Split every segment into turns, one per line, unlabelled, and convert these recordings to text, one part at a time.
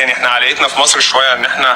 يعني احنا عائلتنا في مصر شويه ان احنا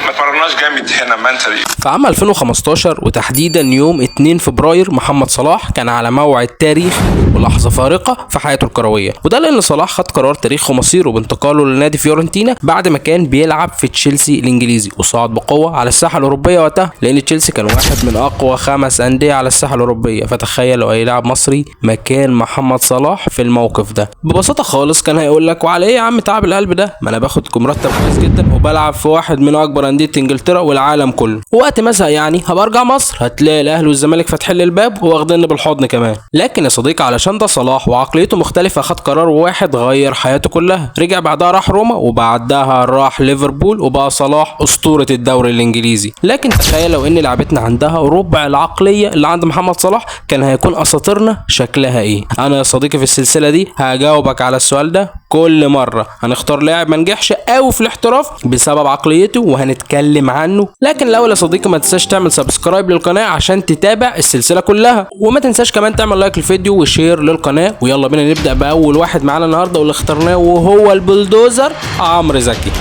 ما تمرناش جامد هنا منتلي.
في عام 2015 وتحديدا يوم 2 فبراير محمد صلاح كان على موعد تاريخي ولحظه فارقه في حياته الكرويه، وده لان صلاح خد قرار تاريخي ومصيره بانتقاله لنادي فيورنتينا بعد ما كان بيلعب في تشيلسي الانجليزي وصعد بقوه على الساحه الاوروبيه وقتها، لان تشيلسي كان واحد من اقوى 5 انديه على الساحه الاوروبيه. فتخيل لو اي لاعب مصري مكان محمد صلاح في الموقف ده، ببساطه خالص كان هيقول لك وعلى ايه يا عم تعب القلب ده، ما انا باخد مرتب كويس جدا وبلعب في واحد من اكبر انديه انجلترا والعالم كله، وقت ما ازهق يعني هبقى ارجع مصر هتلاقي الاهلي والزمالك فاتحين لي الباب واخديني بالحضن كمان. لكن يا صديقي علشان ده صلاح وعقليته مختلفه خد قرار واحد غير حياته كلها، رجع بعدها راح روما وبعدها راح ليفربول وبقى صلاح اسطوره الدوري الانجليزي. لكن تخيل لو ان لعبتنا عندها ربع العقليه اللي عند محمد صلاح كان هيكون اساطيرنا شكلها ايه؟ انا يا صديقي في السلسله دي هجاوبك على السؤال ده. كل مره هنختار لاعب ما نجحش قوي في الاحتراف بسبب عقليته وهنتكلم عنه. لكن الاول يا صديقي ما تنساش تعمل سبسكرايب للقناه عشان تتابع السلسله كلها، وما تنساش كمان تعمل لايك للفيديو وشير للقناه. ويلا بينا نبدا باول واحد معانا النهارده واللي اخترناه وهو البلدوزر عمرو زكي.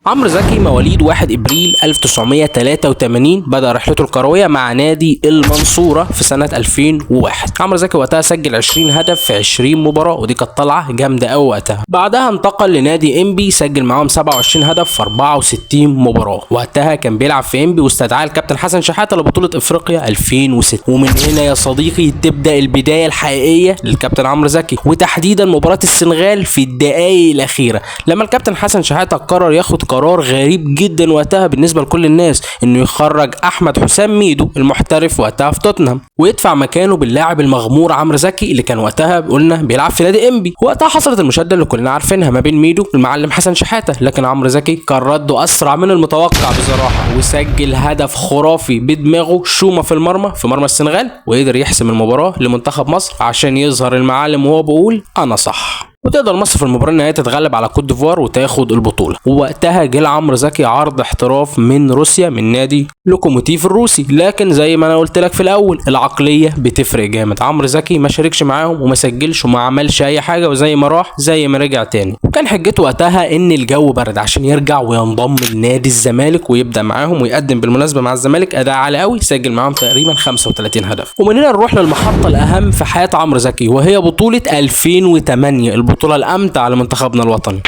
عمرو زكي مواليد 1 ابريل 1983، بدا رحلته الكرويه مع نادي المنصوره في سنه 2001. عمرو زكي وقتها سجل 20 هدف في 20 مباراه، ودي كانت طلعه جامده قوي وقتها. بعدها انتقل لنادي انبي سجل معاهم 27 هدف في 64 مباراه. وقتها كان بيلعب في انبي واستدعاه الكابتن حسن شحاته لبطوله افريقيا 2006. ومن هنا يا صديقي تبدا البدايه الحقيقيه للكابتن عمرو زكي، وتحديدا مباراه السنغال في الدقائق الاخيره لما الكابتن حسن شحاته قرر ياخد قرار غريب جدا وقتها بالنسبه لكل الناس، انه يخرج احمد حسام ميدو المحترف وقتها في توتنهام ويدفع مكانه باللاعب المغمور عمرو زكي اللي كان وقتها قلنا بيلعب في نادي انبي. وقتها حصلت المشاده اللي كلنا عارفينها ما بين ميدو والمعلم حسن شحاته، لكن عمرو زكي كان رده اسرع من المتوقع بصراحه وسجل هدف خرافي بدماغه شومه في مرمى السنغال، وقدر يحسم المباراه لمنتخب مصر عشان يظهر المعلم وهو بيقول انا صح. وتقدر مصر في المباراه النهائيه تتغلب على كوت ديفوار وتاخد البطوله. ووقتها جه عمرو زكي عرض احتراف من روسيا من نادي لوكوموتيف الروسي، لكن زي ما انا قلت لك في الاول العقليه بتفرق جامد. عمرو زكي ما شاركش معاهم وما سجلش وما عملش اي حاجه، وزي ما راح زي ما رجع تاني. وكان حجته وقتها ان الجو برد عشان يرجع وينضم لنادي الزمالك ويبدا معاهم ويقدم بالمناسبه مع الزمالك اداء عالي قوي، سجل معاهم تقريبا 35 هدف. ومن هنا نروح للمحطه الاهم في حياه عمرو زكي وهي بطوله 2008، البطوله الامتع لمنتخبنا الوطني.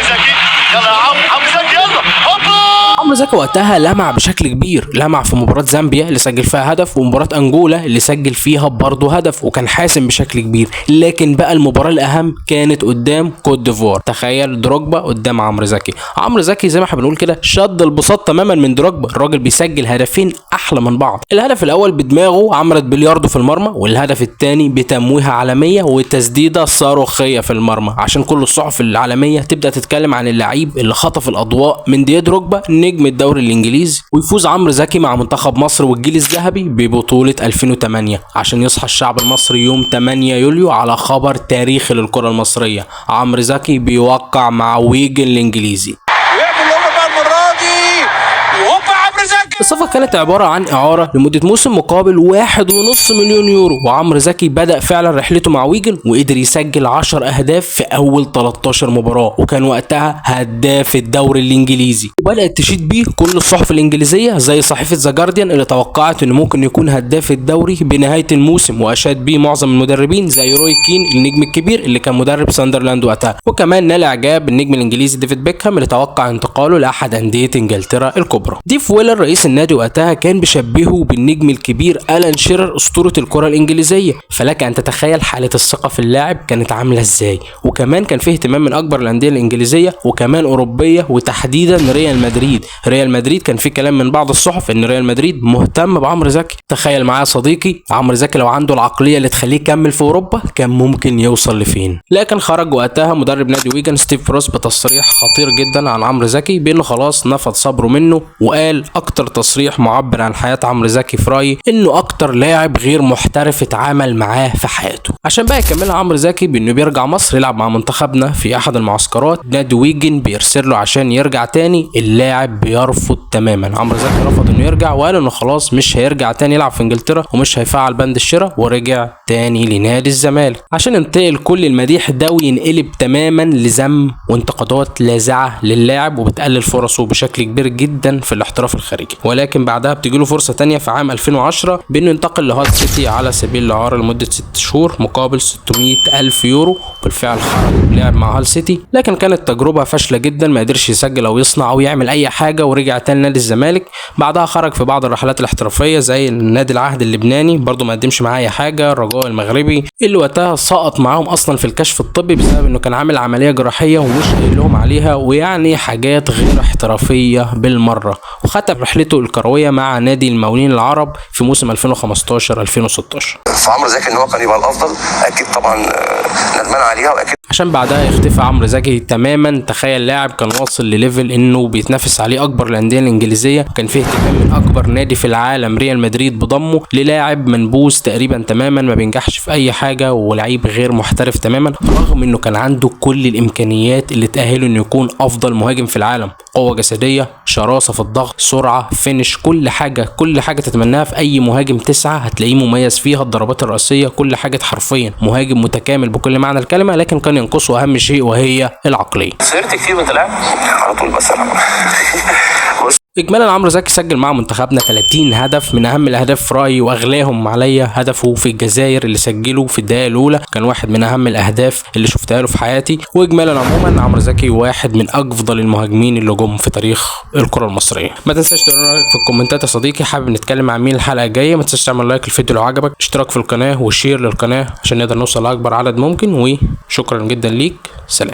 عمرو زكي وقتها لمع بشكل كبير، لمع في مباراة زامبيا اللي سجل فيها هدف، ومباراة انجولا اللي سجل فيها برضه هدف وكان حاسم بشكل كبير. لكن بقى المباراة الاهم كانت قدام كوت ديفوار. تخيل دروجبا قدام عمرو زكي. عمرو زكي زي ما احنا بنقول كده شد البساط تماما من دروجبا، الراجل بيسجل هدفين احلى من بعض. الهدف الاول بدماغه عملت بلياردو في المرمى، والهدف الثاني بتمويهه عالميه وتسديده صاروخيه في المرمى، عشان كل الصحف العالميه تبدا تتكلم عن اللعيب اللي خطف الاضواء من دي دروجبا نجم الدوري الانجليزي. ويفوز عمرو زكي مع منتخب مصر والجيل الذهبي ببطولة 2008 عشان يصحى الشعب المصري يوم 8 يوليو على خبر تاريخي للكرة المصرية. عمرو زكي بيوقع مع ويجن الانجليزي. الصفقة كانت عبارة عن إعارة لمدة موسم مقابل 1.5 مليون يورو، وعمرو زكي بدأ فعلا رحلته مع ويجن وقدر يسجل 10 أهداف في أول 13 مباراة، وكان وقتها هداف الدوري الإنجليزي. وبدأت تشيد بيه كل الصحف الإنجليزية زي صحيفة ذا جارديان اللي توقعت إنه ممكن يكون هداف الدوري بنهاية الموسم، وأشاد بيه معظم المدربين زي روي كين النجم الكبير اللي كان مدرب ساندرلاند وقتها. وكمان نال إعجاب النجم الإنجليزي ديفيد بيكهام اللي توقع انتقاله لأحد أندية إنجلترا الكبرى. ديف ويلر رئيس النادي وقتها كان بيشبهه بالنجم الكبير ألان شيرر أسطورة الكرة الإنجليزية، فلك أن تتخيل حالة الثقة في اللاعب كانت عاملة إزاي. وكمان كان فيه اهتمام من أكبر الأندية الإنجليزية وكمان أوروبية، وتحديدا ريال مدريد كان فيه كلام من بعض الصحف إن ريال مدريد مهتم بعمرو زكي. تخيل معايا يا صديقي عمرو زكي لو عنده العقلية اللي تخليه يكمل في أوروبا كان ممكن يوصل لفين. لكن خرج وقتها مدرب نادي ويجن ستيف بروس بتصريح خطير جدا عن عمرو زكي بأنه خلاص نفض صبره منه، وقال أكتر تصريح معبر عن حياة عمرو زكي في رأيي انه اكتر لاعب غير محترف اتعامل معاه في حياته. عشان بقى يكملها عمرو زكي بانه بيرجع مصر يلعب مع منتخبنا في احد المعسكرات، نادي ويجن بيرسل له عشان يرجع تاني، اللاعب بيرفض تماما. عمرو زكي رفض انه يرجع وقال انه خلاص مش هيرجع تاني يلعب في انجلترا ومش هيفعل بند الشراء، ورجع تاني لنادي الزمالك عشان ينتقل كل المديح ده وينقلب تماما لذم وانتقادات لاذعه للاعب وبتقلل فرصه بشكل كبير جدا في الاحتراف الخارجي. ولكن بعدها بتجيله فرصه تانية في عام 2010 بانه ينتقل لهال سيتي على سبيل الاعاره لمده 6 شهور مقابل 600,000 يورو. بالفعل خرج ولعب مع هال سيتي، لكن كانت تجربه فاشله جدا، ما قدرش يسجل او يصنع او يعمل اي حاجه ورجع تاني نادي الزمالك. بعدها خرج في بعض الرحلات الاحترافيه زي النادي العهد اللبناني، برضه ما قدمش معاه اي حاجه. الرجاء المغربي اللي وقتها سقط معاهم اصلا في الكشف الطبي بسبب انه كان عامل عمليه جراحيه ومش قايل لهم عليها، ويعني حاجات غير احترافيه بالمره. وختم رحلته الكرويه مع نادي المقاولين العرب في موسم 2015 2016.
فعمرو زكي ان هو كان يبقى الافضل اكيد طبعا ندمان عليها، واكيد
عشان بعدها يختفي عمرو زكي تماما. تخيل لاعب كان واصل لليفل انه بيتنافس عليه اكبر الانديه الانجليزيه، وكان فيه اهتمام من اكبر نادي في العالم ريال مدريد بضمه، للاعب منبوذ تقريبا تماما ما بينجحش في اي حاجه ولعيب غير محترف تماما، رغم انه كان عنده كل الامكانيات اللي تاهله انه يكون افضل مهاجم في العالم. قوه جسديه، شراسه في الضغط، سرعه، فينش، كل حاجه تتمناها في اي مهاجم 9 هتلاقيه مميز فيها. الضربات الرأسيه، كل حاجه حرفيا مهاجم متكامل بكل معنى الكلمه، لكن كان ينقصه اهم شيء وهي العقليه.
سهرت كتير وانت لاعب على طول بس
اجمالا عمرو زكي سجل مع منتخبنا 30 هدف، من اهم الاهداف في رايي واغلاهم عليا هدفه في الجزائر اللي سجله في الدقيقه الاولى، كان واحد من اهم الاهداف اللي شفتها له في حياتي. واجمالا عموما عمرو زكي واحد من افضل المهاجمين اللي جم في تاريخ الكره المصريه. ما تنساش تقول رايك في الكومنتات يا صديقي. حابب نتكلم عن مين الحلقه الجايه؟ ما تنساش تعمل لايك للفيديو لو عجبك، اشتراك في القناه وشير للقناه عشان نقدر نوصل لاكبر عدد ممكن. وشكرا جدا ليك، سلام.